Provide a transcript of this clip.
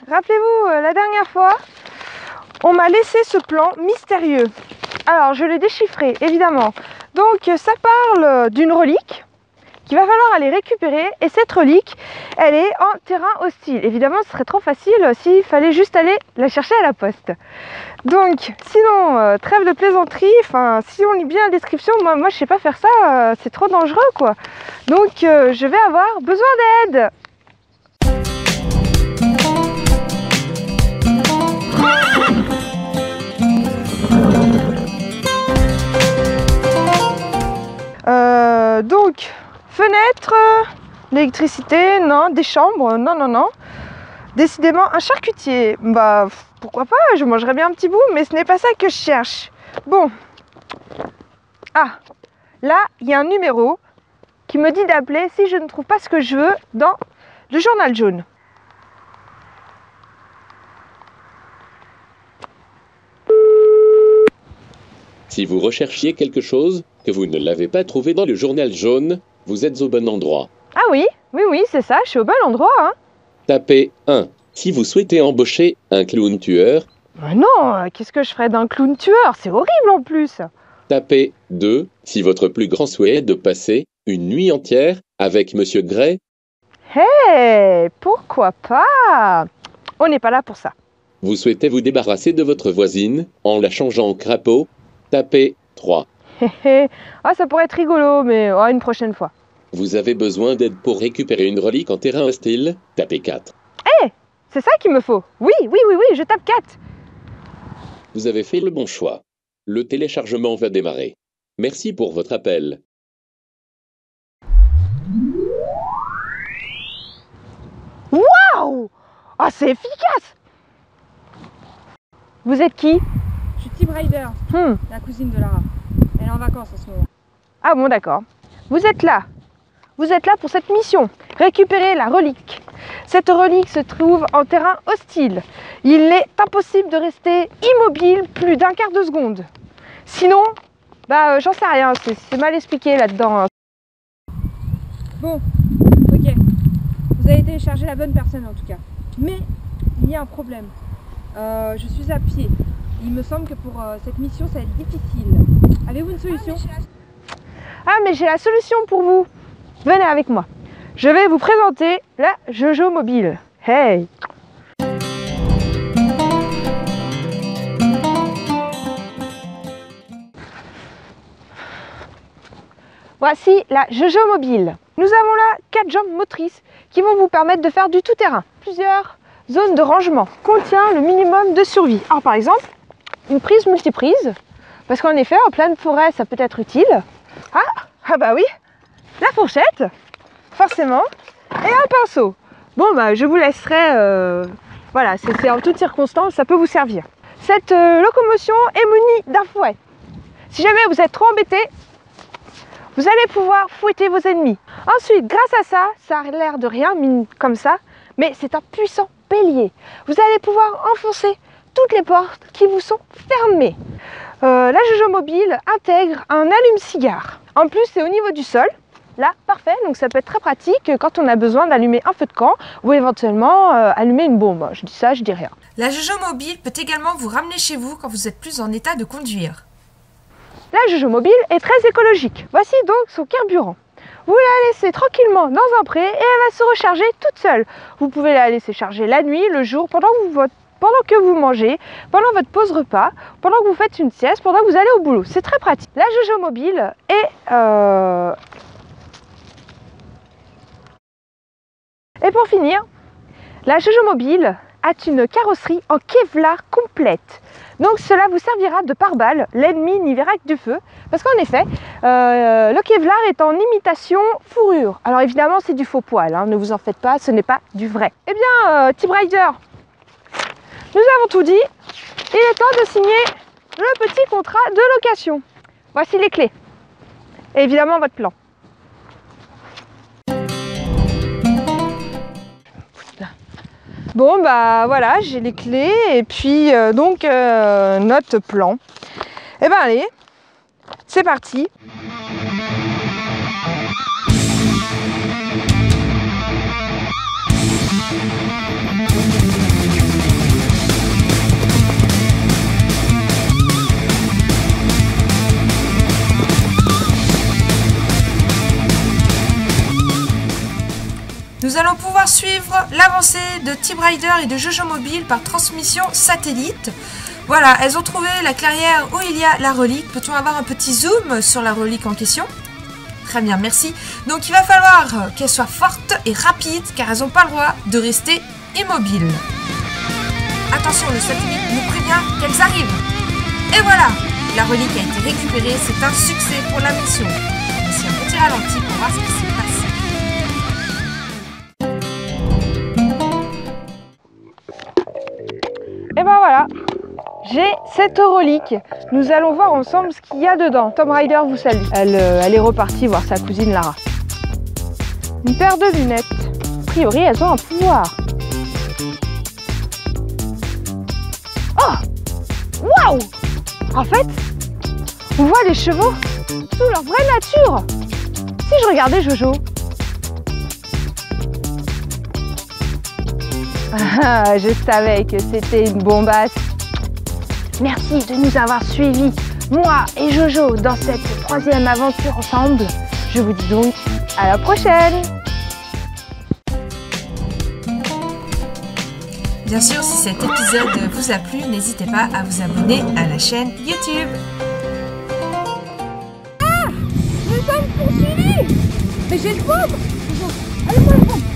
rappelez-vous, la dernière fois, on m'a laissé ce plan mystérieux. Alors, je l'ai déchiffré, évidemment. Donc, ça parle d'une relique qu'il va falloir aller récupérer. Et cette relique, elle est en terrain hostile. Évidemment, ce serait trop facile s'il fallait juste aller la chercher à la poste. Donc, sinon, trêve de plaisanterie. Enfin, si on lit bien la description, moi je sais pas faire ça. C'est trop dangereux, quoi. Donc, je vais avoir besoin d'aide. Donc, fenêtre, l'électricité, non, des chambres, non. Décidément, un charcutier, bah pourquoi pas, je mangerais bien un petit bout, mais ce n'est pas ça que je cherche. Bon, ah, là, il y a un numéro qui me dit d'appeler si je ne trouve pas ce que je veux dans le journal jaune. Si vous recherchiez quelque chose que vous ne l'avez pas trouvé dans le journal jaune, vous êtes au bon endroit. Ah oui, c'est ça, je suis au bon endroit, hein. Tapez 1 si vous souhaitez embaucher un clown tueur. Non, qu'est-ce que je ferais d'un clown tueur? C'est horrible en plus. Tapez 2 si votre plus grand souhait est de passer une nuit entière avec Monsieur Gray. Hey, pourquoi pas? On n'est pas là pour ça. Vous souhaitez vous débarrasser de votre voisine en la changeant en crapaud. Tapez 3. Ah, ça pourrait être rigolo, mais une prochaine fois. Vous avez besoin d'aide pour récupérer une relique en terrain hostile. Tapez 4. C'est ça qu'il me faut. Oui, je tape 4. Vous avez fait le bon choix. Le téléchargement va démarrer. Merci pour votre appel. Waouh! Ah, c'est efficace! Vous êtes qui? Je suis Tib Rider, la cousine de Lara. Elle est en vacances en ce moment. Ah bon, d'accord. Vous êtes là. Vous êtes là pour cette mission. Récupérer la relique. Cette relique se trouve en terrain hostile. Il est impossible de rester immobile plus d'un quart de seconde. Sinon, j'en sais rien. C'est mal expliqué là-dedans. Bon, ok. Vous avez téléchargé la bonne personne en tout cas. Mais il y a un problème. Je suis à pied. Il me semble que pour cette mission, ça va être difficile. Avez-vous une solution? Ah, mais j'ai la solution pour vous. Venez avec moi. Je vais vous présenter la Jojo Mobile. Hey! Voici la Jojo Mobile. Nous avons là 4 jambes motrices qui vont vous permettre de faire du tout-terrain. Plusieurs zones de rangement. Contient le minimum de survie. Alors par exemple, une prise multiprise. Parce qu'en effet, en pleine forêt, ça peut être utile. Ah bah oui, la fourchette, forcément, et un pinceau. Bon, je vous laisserai, voilà, c'est en toutes circonstances, ça peut vous servir. Cette locomotion est munie d'un fouet. Si jamais vous êtes trop embêté, vous allez pouvoir fouetter vos ennemis. Ensuite, grâce à ça a l'air de rien, comme ça, mais c'est un puissant bélier. Vous allez pouvoir enfoncer toutes les portes qui vous sont fermées. La Jojo Mobile intègre un allume-cigare. En plus, c'est au niveau du sol. Là, parfait. Donc, ça peut être très pratique quand on a besoin d'allumer un feu de camp ou éventuellement allumer une bombe. Je dis ça, je dis rien. La Jojo Mobile peut également vous ramener chez vous quand vous êtes plus en état de conduire. La Jojo Mobile est très écologique. Voici donc son carburant. Vous la laissez tranquillement dans un pré et elle va se recharger toute seule. Vous pouvez la laisser charger la nuit, le jour, pendant que vous mangez, pendant votre pause repas, pendant que vous faites une sieste, pendant que vous allez au boulot. C'est très pratique. La Jojo Mobile est... Et pour finir, la Jojo Mobile a une carrosserie en Kevlar complète. Donc cela vous servira de pare-balles, l'ennemi n'y verra que du feu. Parce qu'en effet, le Kevlar est en imitation fourrure. Alors évidemment c'est du faux poil, hein, ne vous en faites pas, ce n'est pas du vrai. Eh bien, Tib Rider, nous avons tout dit. Il est temps de signer le petit contrat de location. Voici les clés. Et évidemment votre plan. Bon voilà, j'ai les clés et puis donc notre plan. Et ben allez, c'est parti. Nous allons pouvoir suivre l'avancée de Team Rider et de Jojo Mobile par transmission satellite. Voilà, elles ont trouvé la clairière où il y a la relique. Peut-on avoir un petit zoom sur la relique en question? Très bien, merci. Donc il va falloir qu'elles soient fortes et rapides car elles n'ont pas le droit de rester immobiles. Attention, le satellite nous prévient qu'elles arrivent. Et voilà, la relique a été récupérée, c'est un succès pour la mission. Ici un petit ralenti pour voir ce qui s'est passé. Et ben voilà, j'ai cette relique. Nous allons voir ensemble ce qu'il y a dedans. Tom Rider vous salue. Elle est repartie voir sa cousine Lara. Une paire de lunettes. A priori, elles ont un pouvoir. Oh! Waouh! En fait, on voit les chevaux sous leur vraie nature. Si je regardais Jojo. Ah, je savais que c'était une bombasse. Merci de nous avoir suivis, moi et Jojo, dans cette 3e aventure ensemble. Je vous dis donc à la prochaine. Bien sûr, si cet épisode vous a plu, n'hésitez pas à vous abonner à la chaîne YouTube. Ah! Je vais pas me poursuivre! Mais j'ai le ventre! Allez-moi le ventre!